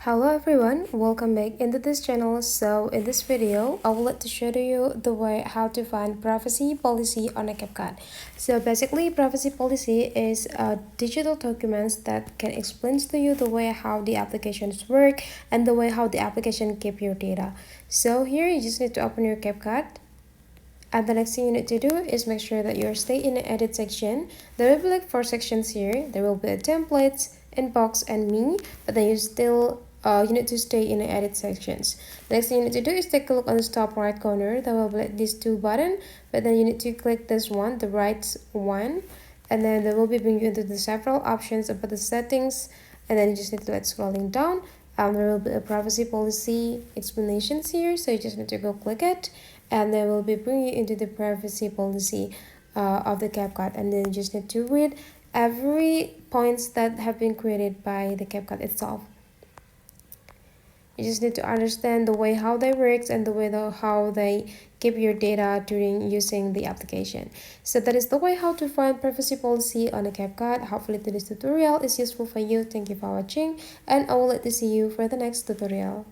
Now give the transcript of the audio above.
Hello everyone, welcome back into this channel. So in this video, I would like to show you the way how to find privacy policy on a CapCut. So basically, privacy policy is a digital documents that can explain to you the way how the applications work and the way how the application keep your data. So here you just need to open your CapCut. And the next thing you need to do is make sure that you stay in the edit section. There will be like 4 sections here. There will be a templates, inbox, and me, but then you need to stay in the edit sections. The next thing you need to do is take a look on the top right corner. There will be like these two buttons, but then you need to click this one, the right one, and then they will be bring you into the several options about the settings, and then you just need to scrolling down. There will be a privacy policy explanations here, so you just need to go click it, and they will be bringing you into the privacy policy of the CapCut, and then you just need to read every points that have been created by the CapCut itself. You just need to understand the way how they works and the way how they keep your data during using the application. So that is the way how to find privacy policy on a CapCut. Hopefully today's tutorial is useful for you. Thank you for watching, and I will like to see you for the next tutorial.